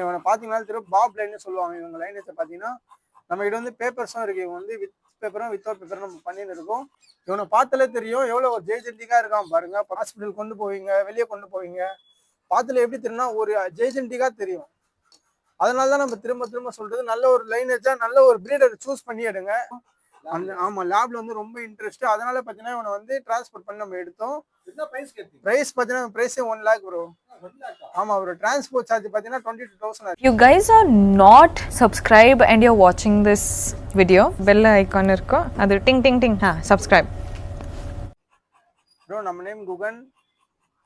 இவனை பார்த்தீங்கன்னா திரு பாப் லைன்னு சொல்லுவாங்க. இவங்க லைனேஜை பார்த்தீங்கன்னா நம்ம கிட்ட வந்து பேப்பர்ஸும் இருக்கு. இவங்க வந்து வித் பேப்பரும் வித்தவுட் பேப்பரும் நம்ம பண்ணின்னு இருக்கோம். இவனை பார்த்தாலே தெரியும் எவ்வளோ ஒரு ஜெய்ஜென்டிக்காக இருக்கான் பாருங்க. ஹாஸ்பிட்டல் கொண்டு போவீங்க, வெளியே கொண்டு போவீங்க. பார்த்துல எப்படி தெரியும்னா ஒரு ஜெய்ஜென்டிக்காக தெரியும். அதனால தான் நம்ம திரும்ப திரும்ப சொல்றது, நல்ல ஒரு லைனேஜா நல்ல ஒரு பிரீடர் சூஸ் பண்ணி எடுங்க. ஆமா, லேப்ல வந்து ரொம்ப இன்ட்ரெஸ்ட். அதனால பார்த்தீங்கன்னா இவனை வந்து டிரான்ஸ்போர்ட் பண்ணி நம்ம எடுத்தோம். பிரைஸ் பார்த்தீங்கன்னா பிரைஸே 1 lakh ப்ரோ. ஆமா ப்ரோ, டிரான்ஸ்போர்ட் சார்ஜ் பார்த்தீங்கன்னா 22,000. You guys are not subscribed and you're watching this video. Bell icon irko adu ting ting ting subscribe. Bro நம்ம நேம் குகன்.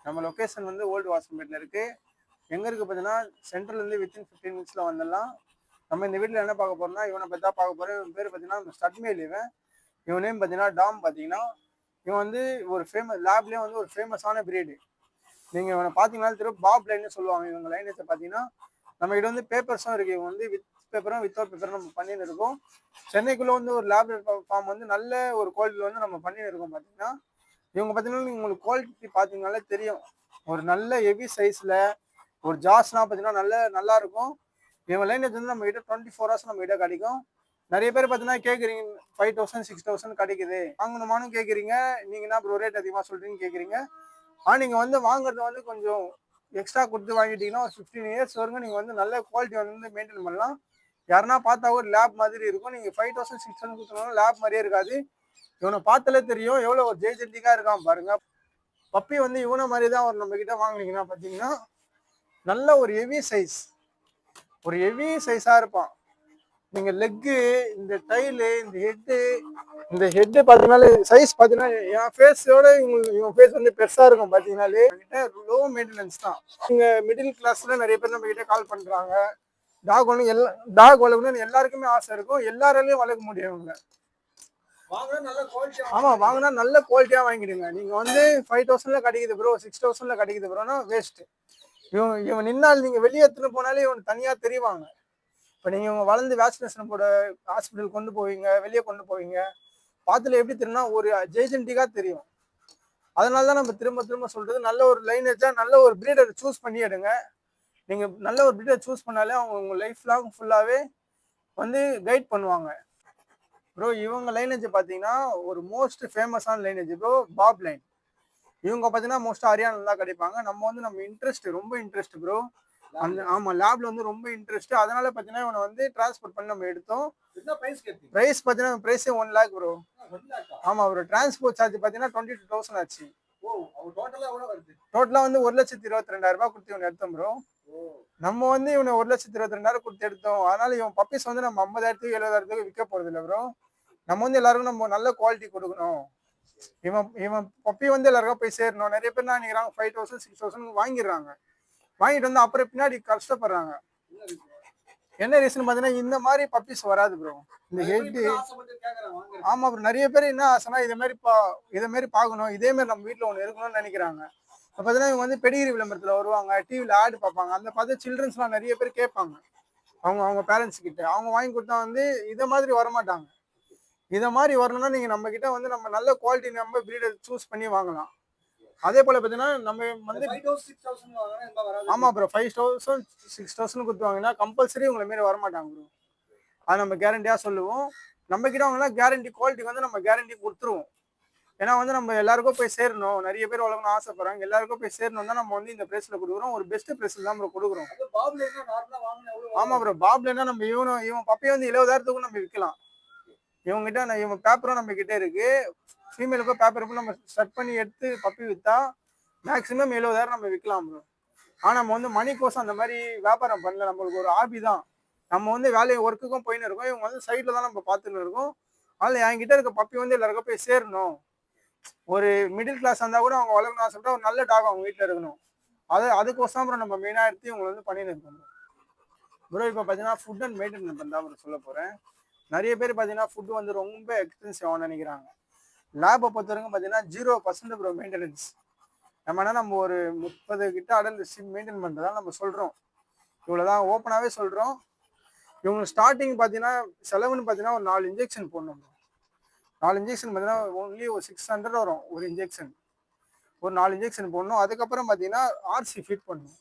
நம்ம லொகேஷன் வந்து ஓல்டு வாசம்பேட்ல இருக்கு. எங்க இருக்கு பார்த்தீங்கன்னா சென்ட்ரல் இருந்து வித்தின் 15 மினிட்ஸ்ல வந்துடலாம். நம்ம இந்த வீட்டில் என்ன பார்க்க போறோம்னா இவனை பற்றி தான் பார்க்க போறோம். இவன் பேர் பார்த்தீங்கன்னா ஸ்டட்மேல். இவன் நேம் பார்த்தீங்கன்னா டாம். பார்த்தீங்கன்னா இவன் வந்து ஒரு ஃபேமஸ் லேப்லேயே வந்து ஒரு ஃபேமஸான பிரீடு. நீங்கள் இவனை பார்த்தீங்கன்னா திரு பாப் லைன்னு சொல்லுவாங்க. இவங்க லைனேஜை பார்த்தீங்கன்னா நம்ம கிட்ட வந்து பேப்பர்ஸும் இருக்கு. இவங்க வந்து வித் பேப்பரும் வித்தவுட் பேப்பரும் நம்ம பண்ணின்னு இருக்கோம். சென்னைக்குள்ளே வந்து ஒரு லேப் ஃபார்ம் வந்து நல்ல ஒரு குவாலிட்டியில் வந்து நம்ம பண்ணின்னு இருக்கோம். பார்த்தீங்கன்னா இவங்க பார்த்தீங்கன்னா உங்களுக்கு குவாலிட்டி பார்த்தீங்கன்னாலே தெரியும். ஒரு நல்ல ஹெவி சைஸில் ஒரு ஜாஸ்லாம் பார்த்தீங்கன்னா நல்லா இருக்கும். இவங்க லைனேஜ் வந்து நம்ம கிட்ட 24 hours நம்ம கிட்ட கிடைக்கும். நிறைய பேர் பார்த்தீங்கன்னா கேட்குறீங்க 5,000 6,000 கிடைக்குது வாங்கணுமானு கேட்குறீங்க. நீங்கள் என்ன ப்ரோ ரேட் அதிகமாக சொல்கிறீங்கன்னு கேட்குறீங்க. ஆனால் நீங்கள் வந்து வாங்குறது வந்து கொஞ்சம் எக்ஸ்ட்ரா கொடுத்து வாங்கிட்டீங்கன்னா ஒரு 15 years வரைக்கும் நீங்கள் வந்து நல்ல குவாலிட்டி வந்து மெயின்டைன் பண்ணலாம். யாருன்னா பார்த்தா ஒரு லேப் மாதிரி இருக்கும். நீங்கள் 5,000 6,000 கொடுத்தனாலும் லேப் மாதிரியே இருக்காது. இவனை பார்த்தாலே தெரியும் எவ்வளோ ஒரு ஜெய்ஜென்டிக்காக இருக்கான் பாருங்க. பப்பி வந்து இவனை மாதிரி தான் ஒரு நம்ம கிட்ட வாங்கினீங்கன்னா பார்த்தீங்கன்னா நல்ல ஒரு ஹெவி சைஸாக இருப்பான். நீங்கள் லெக்கு, இந்த டைலு, இந்த ஹெட்டு பார்த்தீங்கன்னாலே சைஸ் பார்த்தீங்கன்னா என் ஃபேஸோட இவன் ஃபேஸ் வந்து பெருசாக இருக்கும். பார்த்தீங்கன்னாலே லோ மெயின்டெனன்ஸ் தான். நீங்கள் மிடில் கிளாஸில் நிறைய பேர் நம்ம கிட்ட கால் பண்ணுறாங்க. டாக் வளர்க்கணும்னு எல்லாருக்குமே ஆசை இருக்கும். எல்லாராலையும் வளர்க்க முடியும் இவங்க. ஆமா, வாங்கினா நல்ல குவாலிட்டியா வாங்கிடுங்க. நீங்க வந்து 5,000 கிடைக்குது ப்ரோ, 6,000 கிடைக்குது ப்ரோனா வேஸ்ட். இவன் நின்னால் நீங்க வெளியே எடுத்துன்னு போனாலே இவன் தனியா தெரிவாங்க. இப்போ நீங்க இவங்க வளர்ந்து வேக்சினேஷன் போட ஹாஸ்பிட்டல் கொண்டு போவீங்க, வெளியே கொண்டு போவீங்க. பார்த்துல எப்படி தெரியும்னா ஒரு ஜெய்ஜென்டிக்கா தெரியும். அதனால தான் நம்ம திரும்ப திரும்ப சொல்றது, நல்ல ஒரு லைனேஜா நல்ல ஒரு பிரீடர் சூஸ் பண்ணி எடுங்க. நீங்க நல்ல ஒரு பிரீடர் சூஸ் பண்ணாலே அவங்க உங்க லைஃப் லாங் ஃபுல்லாவே வந்து கைட் பண்ணுவாங்க. ப்ரோ இவங்க லைனேஜ் பார்த்தீங்கன்னா ஒரு மோஸ்ட் ஃபேமஸான லைனேஜ் ப்ரோ, பாப் லைன். இவங்க பார்த்தீங்கன்னா மோஸ்ட்டாக ஹரியானால தான் கிடைப்பாங்க. நம்ம ரொம்ப இன்ட்ரெஸ்ட் ப்ரோ. ஆமாம், லேப்ல வந்து ரொம்ப இன்ட்ரெஸ்ட். அதனால பார்த்தீங்கன்னா இவனை வந்து டிரான்ஸ்போர்ட் பண்ணி நம்ம எடுத்தோம். பிரைஸ் பார்த்தீங்கன்னா பிரைஸே 1 lakh ப்ரோ. ஆமாம் ப்ரோ, டிரான்ஸ்போர்ட் சார்ஜ் பார்த்தீங்கன்னா 22,000 ஆச்சு. டோட்டலாக வந்து 1,22,200 கொடுத்து இவனை எடுத்தோம் ப்ரோ. நம்ம வந்து இவனை 1,22,200 கொடுத்து எடுத்தோம். அதனால இவன் பப்பீஸ் வந்து நம்ம 50,000 70,000 விற்க போறது இல்லை ப்ரோ. நம்ம வந்து எல்லாருக்கும் நம்ம நல்ல குவாலிட்டி கொடுக்கணும். இவன் பப்பி வந்து எல்லாருக்கும் போய் சேரணும். நிறைய பேர் என்ன நினைக்கிறாங்க 5,000 6,000 வாங்கிடுறாங்க. வாங்கிட்டு வந்து அப்புறம் பின்னாடி கஷ்டப்படுறாங்க. என்ன ரீசன் பார்த்தீங்கன்னா இந்த மாதிரி பப்பீஸ் வராது ப்ரோ. இந்த ஹெட் ஆமா ப்ரோ, நிறைய பேர் என்ன ஆசைனா இதை மாதிரி பார்க்கணும், இதே மாதிரி நம்ம வீட்டில் ஒன்று இருக்கணும்னு நினைக்கிறாங்க. இப்போ பார்த்தீங்கன்னா இவங்க வந்து பெடிகிரி விளம்பரத்தில் வருவாங்க, டிவியில் ஆடு பார்ப்பாங்க. அந்த பார்த்து சில்ட்ரன்ஸ்லாம் நிறைய பேர் கேட்பாங்க அவங்க பேரண்ட்ஸ் கிட்ட. அவங்க வாங்கி கொடுத்தா வந்து இதை மாதிரி வரமாட்டாங்க. இதை மாதிரி வரணும்னா நீங்கள் நம்ம கிட்ட வந்து நம்ம நல்ல குவாலிட்டி நம்ம பிரீடர் சூஸ் பண்ணி வாங்கலாம். அதே போல் பார்த்தீங்கன்னா நம்ம வந்து ஆமாம் ப்ரோ, 5,000 6,000 கொடுத்து வாங்கினா கம்பல்சரி உங்களை மாரி வரமாட்டாங்க ப்ரோ. அது நம்ம கேரண்டியாக சொல்லுவோம். நம்ம கிட்ட வாங்கினா கேரண்டி குவாலிட்டிக்கு வந்து நம்ம கேரண்டி கொடுத்துருவோம். ஏன்னா வந்து நம்ம எல்லாருக்கும் போய் சேரணும், நிறைய பேர் வளர்க்கணும்னு ஆசைப்படுறாங்க. எல்லாருக்கும் போய் சேரணும் தான் நம்ம வந்து இந்த பிரைஸில் கொடுக்குறோம். ஒரு பெஸ்ட் பிரைஸில் தான் ப்ரோ கொடுக்குறோம். ஆமாம் ப்ரோ, பாப்லேன்னா நம்ம இவன் பப்பையை வந்து 70,000 நம்ம விற்கலாம். இவங்ககிட்ட இவன் பேப்பரும் நம்ம கிட்டே இருக்கு. ஃபீமேலுக்கும் பேப்பருக்கும் நம்ம செட் பண்ணி எடுத்து பப்பி விற்றா மேக்ஸிமம் 70,000 நம்ம விற்கலாம் ப்ரோ. ஆனால் நம்ம வந்து மணிக்கோசம் அந்த மாதிரி வியாபாரம் பண்ணல. நம்மளுக்கு ஒரு ஹாபி தான். நம்ம வந்து வேலையை ஒர்க்குக்கும் போயின்னு இருக்கோம். இவங்க வந்து சைடில் தான் நம்ம பார்த்துன்னு இருக்கோம். அதில் என்கிட்ட இருக்க பப்பி வந்து எல்லாருக்கும் போய் சேரணும். ஒரு மிடில் கிளாஸ் இருந்தால் கூட அவங்க வளர்க்கணும் ஆசைப்பட்டா ஒரு நல்ல டாக் அவங்க வீட்டில் இருக்கணும். அதுக்கோசம் ப்ரோ நம்ம மெயினாக எடுத்து இவங்களை வந்து பண்ணின்னு இருக்கோம் ப்ரோ. இப்போ பார்த்தீங்கன்னா ஃபுட் அண்ட் மெயின்டெனன்ஸ் பண்ணி தான் ப்ரோ சொல்ல போகிறேன். நிறைய பேர் பார்த்தீங்கன்னா ஃபுட்டு வந்து ரொம்ப எக்ஸ்பென்சிவாக நினைக்கிறாங்க. லேபை பொறுத்த வரைக்கும் பார்த்தீங்கன்னா 0% ப்ரோ மெயின்டெனன்ஸ். நம்ம ஒரு 30 கிட்ட அடல் மெயின்டைன் பண்ணுறதா நம்ம சொல்கிறோம். இவ்வளோதான் ஓப்பனாகவே சொல்கிறோம். இவங்க ஸ்டார்டிங் பார்த்தீங்கன்னா செலவுன்னு பார்த்தீங்கன்னா ஒரு 4 இன்ஜெக்ஷன் போடணும். 4 இன்ஜெக்ஷன் பார்த்தீங்கன்னா ஒன்லி ஒரு 600 வரும் ஒரு இன்ஜெக்ஷன். ஒரு 4 இன்ஜெக்ஷன் போடணும். அதுக்கப்புறம் பார்த்தீங்கன்னா ஆர்சி ஃபீட் பண்ணணும்.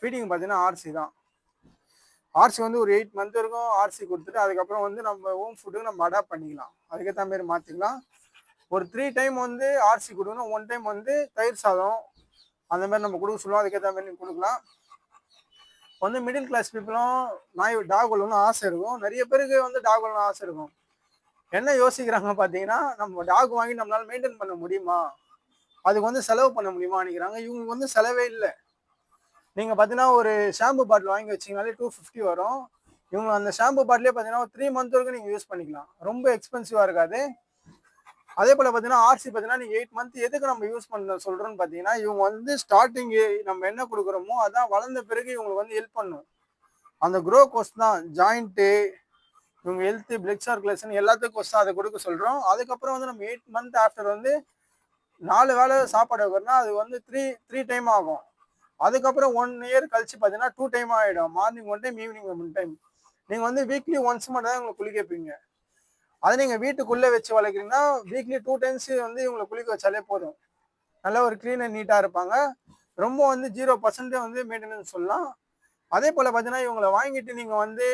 ஃபீடிங் பார்த்தீங்கன்னா ஆர்சி தான். ஆர்சி வந்து ஒரு 8 மந்த் வரைக்கும் ஆர்சி கொடுத்துட்டு அதுக்கப்புறம் வந்து நம்ம ஹோம் ஃபுட்டுக்கு நம்ம அடாப்ட் பண்ணிக்கலாம், அதுக்கேற்ற மாதிரி மாற்றிக்கலாம். ஒரு 3 டைம் வந்து ஆர்சி கொடுக்கணும், 1 டைம் வந்து தயிர் சாதம் அந்த மாதிரி நம்ம கொடுக்க சொல்லுவோம், அதுக்கேற்ற மாதிரி கொடுக்கலாம். வந்து மிடில் கிளாஸ் பீப்புளும் டாக் வளர்க்கணும்னு ஆசை இருக்கும், நிறைய பேருக்கு வந்து டாக் வளர்க்கணும் ஆசை இருக்கும். என்ன யோசிக்கிறாங்க பார்த்தீங்கன்னா, நம்ம டாக் வாங்கி நம்மளால மெயின்டைன் பண்ண முடியுமா, அதுக்கு வந்து செலவு பண்ண முடியுமா நினைக்கிறாங்க. இவங்களுக்கு வந்து செலவே இல்லை. நீங்கள் பார்த்தீங்கன்னா ஒரு ஷாம்பு பாட்டில் வாங்கி வச்சிங்கனாலே 250 வரும். இவங்க அந்த ஷாம்பு பாட்டிலே பார்த்தீங்கன்னா ஒரு 3 மந்த் வரைக்கும் நீங்கள் யூஸ் பண்ணிக்கலாம், ரொம்ப எக்ஸ்பென்சிவாக இருக்காது. அதே போல் பார்த்தீங்கன்னா ஆர்சி பார்த்தீங்கன்னா நீங்கள் 8 மந்த் எதுக்கு நம்ம யூஸ் பண்ண சொல்கிறோன்னு பார்த்தீங்கன்னா, இவங்க வந்து ஸ்டார்டிங்கு நம்ம என்ன கொடுக்குறோமோ அதான் வளர்ந்த பிறகு இவங்களுக்கு வந்து ஹெல்ப் பண்ணும். அந்த க்ரோ கோர்ஸ் தான் ஜாயிண்ட்டு, இவங்க ஹெல்த்து, பிளட் சர்க்குலேஷன் எல்லாத்துக்கும் தான் அதை கொடுக்க சொல்கிறோம். அதுக்கப்புறம் வந்து நம்ம 8 மந்த் ஆஃப்டர் வந்து 4 வேளை சாப்பாடு வைக்கிறோம்னா அது வந்து த்ரீ டைம் ஆகும். அதுக்கப்புறம் 1 இயர் கழிச்சு பார்த்தீங்கன்னா 2 டைம் ஆகிடும், மார்னிங் 1 டைம், ஈவினிங் 1 டைம். நீங்கள் வந்து வீக்லி ஒன்ஸ் மட்டும் தான் இவங்களை குளிக்க வைப்பீங்க. அதை நீங்கள் வீட்டுக்குள்ளே வச்சு வளர்க்குறீங்கன்னா வீக்லி 2 டைம்ஸ் வந்து இவங்களை குளிக்க வச்சாலே போதும். நல்லா ஒரு க்ளீன் அண்ட் நீட்டாக இருப்பாங்க. ரொம்ப வந்து 0% வந்து மெயின்டெனன்ஸ் சொல்லலாம். அதே போல் பார்த்தீங்கன்னா இவங்களை வாங்கிட்டு நீங்கள் வந்து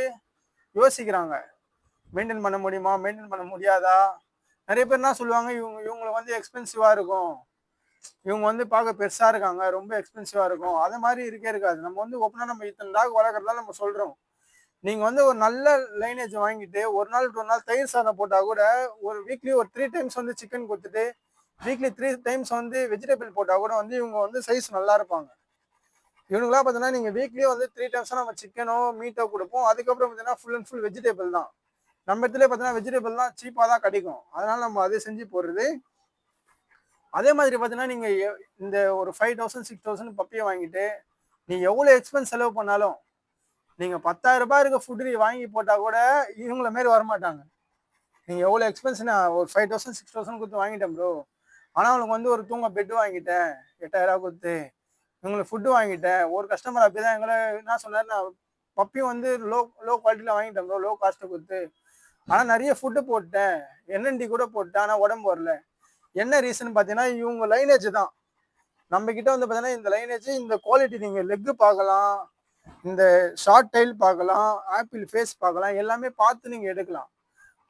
யோசிக்கிறாங்க, மெயின்டைன் பண்ண முடியுமா, மெயின்டைன் பண்ண முடியாதா. நிறைய பேர் என்ன சொல்லுவாங்க, இவங்களை வந்து எக்ஸ்பென்சிவாக இருக்கும், இவங்க வந்து பார்க்க பெருசாக இருக்காங்க, ரொம்ப எக்ஸ்பென்சிவாக இருக்கும். அது மாதிரி இருக்காது. நம்ம வந்து ஓப்பனாக நம்ம இத்தனை டாக் வளர்க்குறதால நம்ம சொல்கிறோம். நீங்கள் வந்து ஒரு நல்ல லைனேஜ் வாங்கிட்டு ஒரு நாள் 2 நாள் தயிர் சாதம் போட்டால் கூட, ஒரு வீக்லி ஒரு 3 டைம்ஸ் வந்து சிக்கன் கொடுத்துட்டு வீக்லி 3 டைம்ஸ் வந்து வெஜிடபிள் போட்டால் கூட வந்து இவங்க வந்து சைஸ் நல்லா இருப்பாங்க. இவனுங்களாம் பார்த்தீங்கன்னா நீங்கள் வீக்லி வந்து 3 டைம்ஸ் நம்ம சிக்கனோ மீட்டோ கொடுப்போம். அதுக்கப்புறம் பார்த்தீங்கன்னா ஃபுல் அண்ட் ஃபுல் வெஜிடபிள் தான். நம்ம இடத்துல பார்த்தீங்கன்னா வெஜிடபிள் தான் சீப்பாக தான் கிடைக்கும், அதனால நம்ம அதை செஞ்சு போடுறது. அதே மாதிரி பார்த்தீங்கன்னா நீங்கள் இந்த ஒரு 5000 6000 பப்பியை வாங்கிட்டு நீங்கள் எவ்வளோ எக்ஸ்பென்ஸ் செலவு பண்ணாலும் நீங்கள் 10,000 ரூபாய் இருக்க ஃபுட்டு வாங்கி போட்டால் கூட இவங்கள மாரி வரமாட்டாங்க. நீங்கள் எவ்வளோ எக்ஸ்பென்ஸ்னா ஒரு 5000 6000 கொடுத்து வாங்கிட்டேன் ப்ரோ, ஆனால் அவங்களுக்கு வந்து ஒரு தூங்க பெட்டு வாங்கிட்டேன் 8000 கொடுத்து, இவங்களுக்கு ஃபுட்டு வாங்கிட்டேன். ஒரு கஸ்டமர் அப்படி தான் எங்களை என்ன சொன்னார், நான் பப்பியும் வந்து லோ குவாலிட்டியில் வாங்கிட்டேன் ப்ரோ, லோ காஸ்ட்டை கொடுத்து, ஆனால் நிறைய ஃபுட்டு போட்டேன், என்என்டி கூட போட்டேன், ஆனால் உடம்பு வரல. என்ன ரீசன் பார்த்தீங்கன்னா இவங்க லைனேஜ் தான். நம்ம கிட்ட வந்து பார்த்தீங்கன்னா இந்த லைனேஜ், இந்த குவாலிட்டி, நீங்கள் லெக்கு பார்க்கலாம், இந்த ஷார்ட் டைல் பார்க்கலாம், ஆப்பிள் ஃபேஸ் பார்க்கலாம், எல்லாமே பார்த்து நீங்கள் எடுக்கலாம்.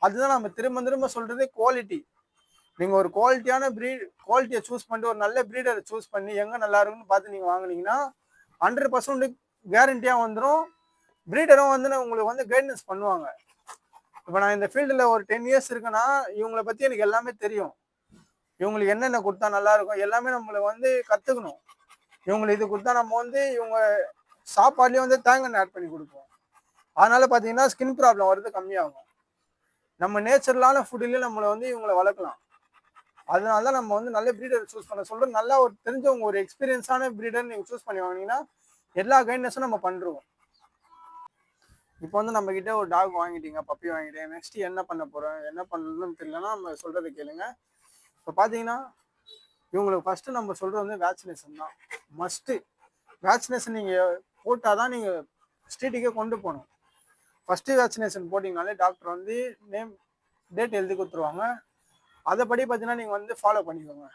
அதுதான் நம்ம திரும்ப திரும்ப சொல்கிறது, குவாலிட்டி. நீங்கள் ஒரு குவாலிட்டியான குவாலிட்டியை சூஸ் பண்ணிட்டு ஒரு நல்ல ப்ரீடரை சூஸ் பண்ணி எங்கே நல்லா இருக்குன்னு பார்த்து நீங்கள் வாங்கினீங்கன்னா 100% கேரண்டியாக வந்துடும். ப்ரீடரும் வந்து உங்களுக்கு வந்து கைடன்ஸ் பண்ணுவாங்க. இப்போ நான் இந்த ஃபீல்டில் ஒரு 10 இயர்ஸ் இருக்குன்னா இவங்களை பற்றி எனக்கு எல்லாமே தெரியும். இவங்களுக்கு என்னென்ன கொடுத்தா நல்லா இருக்கும் எல்லாமே நம்மளை வந்து கற்றுக்கணும். இவங்களுக்கு இது கொடுத்தா நம்ம வந்து இவங்க சாப்பாடுலேயே வந்து தேங்காய் ஆட் பண்ணி கொடுப்போம். அதனால பார்த்தீங்கன்னா ஸ்கின் ப்ராப்ளம் வர்றது கம்மியாகும். நம்ம நேச்சுரலான ஃபுட்டுலேயே நம்மளை வந்து இவங்களை வளர்க்கலாம். அதனால தான் நம்ம வந்து நல்ல ப்ரீடர் சூஸ் பண்ண சொல்கிறோம். நல்லா ஒரு தெரிஞ்சவங்க, ஒரு எக்ஸ்பீரியன்ஸான ப்ரீடர் நீங்கள் சூஸ் பண்ணி வாங்கினீங்கன்னா எல்லா கைட்னஸும் நம்ம பண்ணுறோம். இப்போ வந்து நம்மக்கிட்ட ஒரு டாக் வாங்கிட்டீங்க, பப்பி வாங்கிட்டீங்க, நெக்ஸ்ட்டு என்ன பண்ண போகிறோம், என்ன பண்ணணும்னு தெரியலன்னா நம்ம சொல்கிறத கேளுங்க. இப்போ பார்த்தீங்கன்னா இவங்களுக்கு ஃபஸ்ட்டு நம்ம சொல்கிறது வந்து வேக்சினேஷன் தான் மஸ்ட்டு. வேக்சினேஷன் நீங்கள் போட்டால் தான் நீங்கள் ஸ்ட்ரீட்டுக்கே கொண்டு போகணும். ஃபஸ்ட்டு வேக்சினேஷன் போட்டிங்கனாலே டாக்டர் வந்து நேம் டேட் எழுதி கொடுத்துருவாங்க. அதைப்படி பார்த்தீங்கன்னா நீங்கள் வந்து ஃபாலோ பண்ணிக்கோங்க.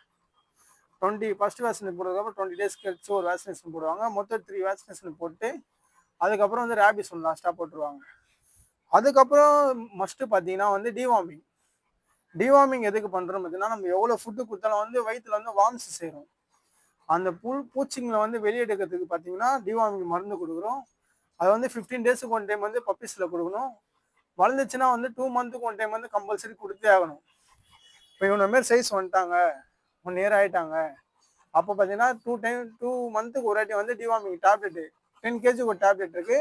ஃபஸ்ட்டு வேக்சினேஷன் போடுறதுக்கப்புறம் 20 டேஸ் கழிச்சு ஒரு வேக்சினேஷன் போடுவாங்க. மொத்தம் 3 வேக்சினேஷன் போட்டு அதுக்கப்புறம் வந்து ரேபிஸ் ஒன்று லாஸ்ட்டாக போட்டுருவாங்க. அதுக்கப்புறம் மஸ்ட்டு பார்த்தீங்கன்னா வந்து டிவார்மிங். டிவார்மிங் எதுக்கு பண்ணுறோம் பார்த்தீங்கன்னா, நம்ம எவ்வளோ ஃபுட்டு கொடுத்தாலும் வந்து வயிற்றுல வந்து வார்ம்ஸ் சேரும். அந்த பூச்சிங்களை வந்து வெளியெடுக்கிறதுக்கு பார்த்தீங்கன்னா டிவார்மிங் மருந்து கொடுக்குறோம். அதை வந்து 15 டேஸுக்கு 1 டைம் வந்து பப்பீஸில் கொடுக்கணும். வளர்ந்துச்சுன்னா வந்து 2 மந்த்துக்கு 1 டைம் வந்து கம்பல்சரி கொடுத்தே ஆகணும். இப்போ இவங்க மாரி சைஸ் வந்துட்டாங்க, 1 இயர் ஆகிட்டாங்க, அப்போ பார்த்தீங்கன்னா 2 மந்த்துக்கு ஒரு வாட்டி வந்து டிவார்மிங் டேப்லெட்டு 10 kg ஒரு டேப்லெட் இருக்குது.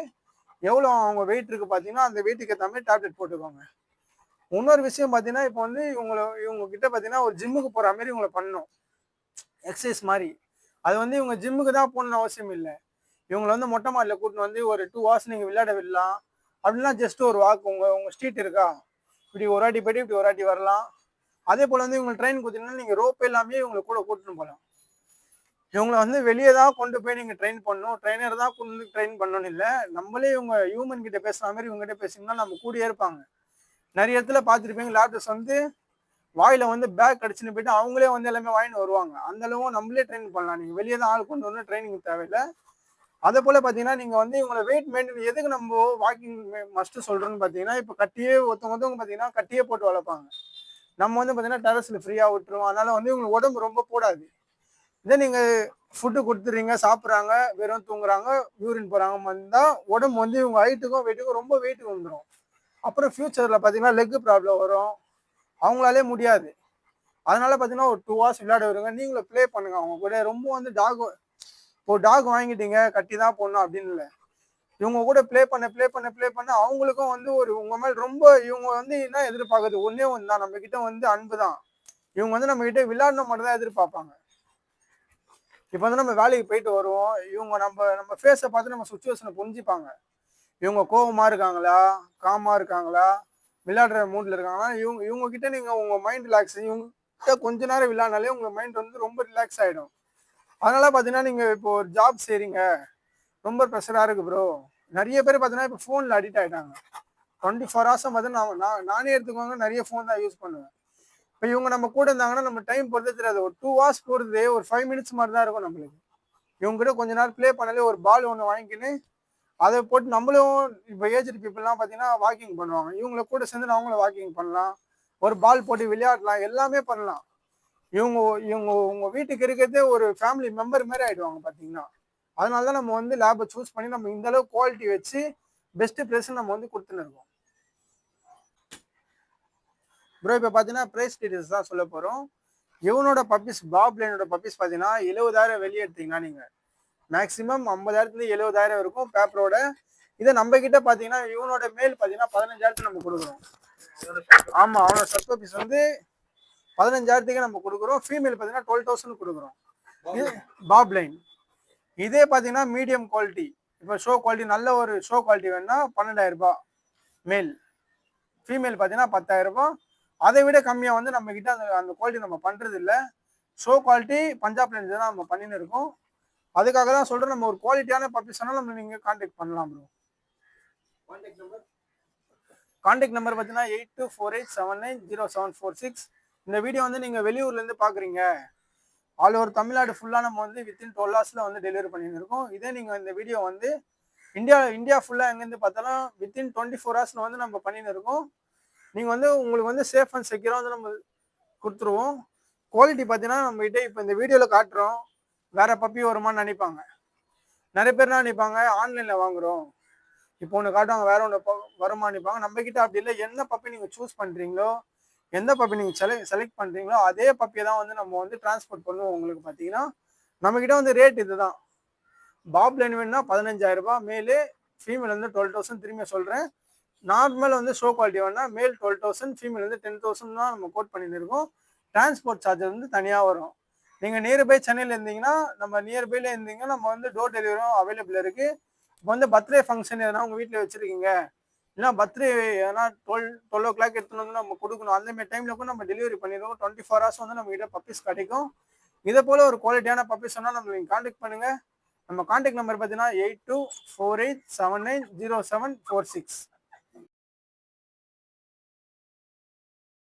எவ்வளோ அவங்க வெயிட் இருக்குது பார்த்தீங்கன்னா அந்த வெயிட்டுக்கு ஏற்ற மாதிரி டேப்லெட் போட்டுக்கோங்க. இன்னொரு விஷயம் பார்த்தீங்கன்னா, இப்போ வந்து இவங்க கிட்ட பார்த்தீங்கன்னா ஒரு ஜிம்முக்கு போகிற மாதிரி இவங்களை பண்ணணும், எக்ஸசைஸ் மாதிரி. அது வந்து இவங்க ஜிம்முக்கு தான் போகணுன்னு அவசியம் இல்லை. இவங்களை வந்து மொட்டை மாடியில் கூட்டின்னு வந்து ஒரு 2 hours நீங்கள் விளையாட விடலாம். அப்படின்னா ஜஸ்ட் ஒரு வாக், உங்கள் ஸ்ட்ரீட் இருக்கா, இப்படி ஒரு வாட்டி போய்ட்டு இப்படி ஒரு வாட்டி வரலாம். அதே போல் வந்து இவங்களை ட்ரெயின் கொடுத்தீங்கன்னா நீங்கள் ரோப் எல்லாமே இவங்களை கூட கூட்டின்னு போகலாம். இவங்களை வந்து வெளியே தான் கொண்டு போய் நீங்கள் ட்ரெயின் பண்ணணும், ட்ரெயினர் தான் கொண்டு ட்ரெயின் பண்ணணும்னு இல்லை. நம்மளே இவங்க ஹியூமன் கிட்ட பேசுகிற மாதிரி இவங்ககிட்ட பேசிங்கன்னா நம்ம கூடயே இருப்பாங்க. நிறைய இடத்துல பார்த்துருப்பீங்க, லேப்டாப்ஸ் வந்து வாயில் வந்து பேக் அடிச்சுன்னு போயிட்டு அவங்களே வந்து எல்லாமே வாங்கிட்டு வருவாங்க. அந்த அளவு நம்மளே ட்ரெயின் பண்ணலாம். நீங்கள் வெளியே தான் ஆள் கொண்டு வரணும், ட்ரைனிங் தேவையில்லை. அதே போல பாத்தீங்கன்னா நீங்க வந்து இவங்களை வெயிட் மெயின்டைன் எதுக்கு நம்ம வாக்கிங் மஸ்ட் சொல்றோம்னு பாத்தீங்கன்னா இப்ப கட்டியே ஒருத்தவங்க பாத்தீங்கன்னா கட்டியே போட்டு வளர்ப்பாங்க. நம்ம வந்து பாத்தீங்கன்னா டெரஸ்ல ஃப்ரீயா விட்டுருவோம். அதனால வந்து இவங்களுக்கு உடம்பு ரொம்ப போடாது. இதே நீங்க ஃபுட்டு கொடுத்துறீங்க, சாப்பிட்றாங்க, வெறும் தூங்குறாங்க, யூரின் போறாங்க வந்தா உடம்பு வந்து இவங்க ஹைட்டுக்கும் வெயிட்டுக்கும் ரொம்ப வெயிட் வந்துடும். அப்புறம் ஃபியூச்சர்ல பாத்தீங்கன்னா லெக் ப்ராப்ளம் வரும். அவங்களாலே முடியாது. அதனால பாத்தீங்கன்னா ஒரு 2 ஹவர்ஸ் விளையாட வருங்க. நீங்களும் ப்ளே பண்ணுங்க அவங்க கூட. ரொம்ப வந்து டாக் வாங்கிட்டீங்க கட்டி தான் போடணும் அப்படின்னு இல்லை. இவங்க கூட ப்ளே பண்ண அவங்களுக்கும் வந்து ஒரு உங்க மேல ரொம்ப இவங்க வந்து என்ன எதிர்பார்க்கறது ஒன்னே ஒன்று தான், நம்ம கிட்ட வந்து அன்பு தான். இவங்க வந்து நம்ம கிட்ட விளையாடணும் மட்டும் தான் எதிர்பார்ப்பாங்க. இப்போ வந்து நம்ம வேலைக்கு போயிட்டு வருவோம், இவங்க நம்ம ஃபேஸை பார்த்து நம்ம சுச்சுவேஷனை புரிஞ்சுப்பாங்க. இவங்க கோவமா இருக்காங்களா, காமா இருக்காங்களா, விளையாடுற மூட்ல இருக்காங்களா, இவங்க கிட்ட நீங்க உங்க மைண்ட் ரிலாக்ஸ், இவங்க கிட்ட கொஞ்ச நேரம் விளையாடினாலே உங்க மைண்ட் வந்து ரொம்ப ரிலாக்ஸ் ஆயிடும். அதனால பாத்தீங்கன்னா நீங்க இப்போ ஒரு ஜாப் செய்றீங்க, ரொம்ப ப்ரெஷரா இருக்கு ப்ரோ. நிறைய பேர் பாத்தீங்கன்னா இப்போ ஃபோன்ல அடிக்ட் ஆயிட்டாங்க. 24 ஹவர்ஸ் பார்த்தீங்கன்னா நானே எடுத்துக்கோங்க, நிறைய ஃபோன் தான் யூஸ் பண்ணுவேன். இப்போ இவங்க நம்ம கூட இருந்தாங்கன்னா நம்ம டைம் போறதே தெரியாது. ஒரு 2 ஹவர்ஸ் போறதே ஒரு 5 மினிட்ஸ் மாதிரி தான் இருக்கும் நம்மளுக்கு. இவங்க கிட்ட கொஞ்ச நேரம் ப்ளே பண்ணாலே ஒரு பால் ஒன்று வாங்கிக்கின்னு அதை போட்டு நம்மளும் இப்போ ஏஜ்டு பீப்புளெலாம் பார்த்தீங்கன்னா வாக்கிங் பண்ணுவாங்க. இவங்களை கூட சேர்ந்து அவங்களும் வாக்கிங் பண்ணலாம், ஒரு பால் போட்டு விளையாடலாம், எல்லாமே பண்ணலாம். இவங்க இவங்க உங்க வீட்டுக்கு இருக்கிறதே ஒரு ஃபேமிலி மெம்பர் மாதிரி ஆயிடுவாங்க பார்த்தீங்கன்னா. அதனால தான் நம்ம வந்து லேபை சூஸ் பண்ணி நம்ம இந்த அளவுக்கு குவாலிட்டி வச்சு பெஸ்ட் ப்ரைஸ் நம்ம வந்து கொடுத்துன்னு இருக்கோம். ப்ரோ இப்போ பார்த்தீங்கன்னா ப்ரைஸ் டீடைல்ஸ் தான் சொல்ல போகிறோம். இவனோட பப்பீஸ் பாப் லைனோட பப்பீஸ் பார்த்தீங்கன்னா 70,000 வெளியே எடுத்தீங்கன்னா நீங்கள் மேக்ஸிமம் 50,000 70,000 இருக்கும் பேப்பரோட. இதை நம்ம கிட்ட பார்த்தீங்கன்னா இவனோட மேல் பார்த்தீங்கன்னா 15,000 நம்ம கொடுக்குறோம். ஆமாம், அவனோட சப் பப்பீஸ் வந்து 15,000 நம்ம கொடுக்குறோம். ஃபீமேல் பார்த்தீங்கன்னா 12,000 கொடுக்குறோம். இது பாப் லைன். இதே பார்த்தீங்கன்னா மீடியம் குவாலிட்டி, இப்போ ஷோ குவாலிட்டி நல்ல ஒரு ஷோ குவாலிட்டி வேணும்னா 12,000 மேல். ஃபீமேல் பார்த்தீங்கன்னா 10,000. அதை விட கம்மியாக வந்து நம்ம கிட்ட அந்த குவாலிட்டி நம்ம பண்றது இல்லை. ஷோ குவாலிட்டி பஞ்சாப் லைன்ஸ் தான் நம்ம பண்ணின்னு இருக்கோம். அதுக்காக தான் சொல்றேன், நம்ம ஒரு குவாலிட்டியான பப்பீஸ் நம்ம நீங்க கான்டாக்ட் பண்ணலாம் ப்ரோ. கான்டாக்ட் நம்பர் பார்த்தீங்கன்னா 8248790746. இந்த வீடியோ வந்து நீங்க வெளியூர்ல இருந்து பாக்குறீங்க, ஆல் ஓவர் தமிழ்நாடு ஃபுல்லா நம்ம வந்து வித்தின் 12 ஹவர்ஸ்ல வந்து டெலிவரி பண்ணிட்டு இருக்கோம். இதே நீங்க இந்த வீடியோ வந்து இந்தியா ஃபுல்லா எங்கேருந்து பார்த்தாலும் வித்தின் 24 ஹவர்ஸ்ல வந்து நம்ம பண்ணிட்டு இருக்கோம். நீங்க வந்து உங்களுக்கு வந்து சேஃப் அண்ட் செக்யூரா வந்து நம்ம கொடுத்துருவோம். குவாலிட்டி பார்த்தீங்கன்னா நம்ம கிட்ட இப்போ இந்த வீடியோல காட்டுறோம், வேற பப்பி வருமானு நினைப்பாங்க. நிறைய பேர் என்ன நினைப்பாங்க, ஆன்லைன்ல வாங்குறோம் இப்போ ஒன்று காட்டுவாங்க வேற ஒன்று வருமானு நினைப்பாங்க. நம்ம கிட்ட அப்படி இல்லை. என்ன பப்பி நீங்க சூஸ் பண்றீங்களோ, எந்த பப்பி நீங்க செலக்ட் பண்றீங்களோ அதே பப்பியை தான் வந்து நம்ம வந்து டிரான்ஸ்போர்ட் பண்ணுவோம். உங்களுக்கு பார்த்தீங்கன்னா நம்ம கிட்ட வந்து ரேட் இதுதான். பாப் லைன் வேணும்னா 15,000 மேலு, ஃபீமேல் வந்து 12,000. திரும்பி சொல்றேன், நார்மல் வந்து ஷோ குவாலிட்டி வேணா மேல் 12,000, ஃபீமேல் வந்து 10,000 தான் நம்ம கோட் பண்ணிட்டு இருக்கோம். டிரான்ஸ்போர்ட் சார்ஜர் வந்து தனியாக வரும். நீங்க நியர்பை சென்னையில் இருந்தீங்கன்னா, நம்ம நியர்பைல இருந்தீங்கன்னா நம்ம வந்து டோர் டெலிவரியும் அவைலபிள் இருக்கு. இப்போ வந்து பர்த்டே ஃபங்க்ஷன் எதனா உங்க வீட்டில் வச்சிருக்கீங்க, இல்லைனா பர்த்டே எதனா 12 o'clock எடுத்துன்னு வந்து நம்ம கொடுக்கணும், அந்த மாதிரி டைம்ல கூட நம்ம டெலிவரி பண்ணிடுவோம். 24 hours வந்து நம்ம கிட்ட பப்பீஸ் கிடைக்கும். இதே போல ஒரு குவாலிட்டியான பப்பீஸ் சொன்னா நம்ம நீங்க கான்டாக்ட் பண்ணுங்க. நம்ம கான்டாக்ட் நம்பர் பார்த்தீங்கன்னா 8248790746.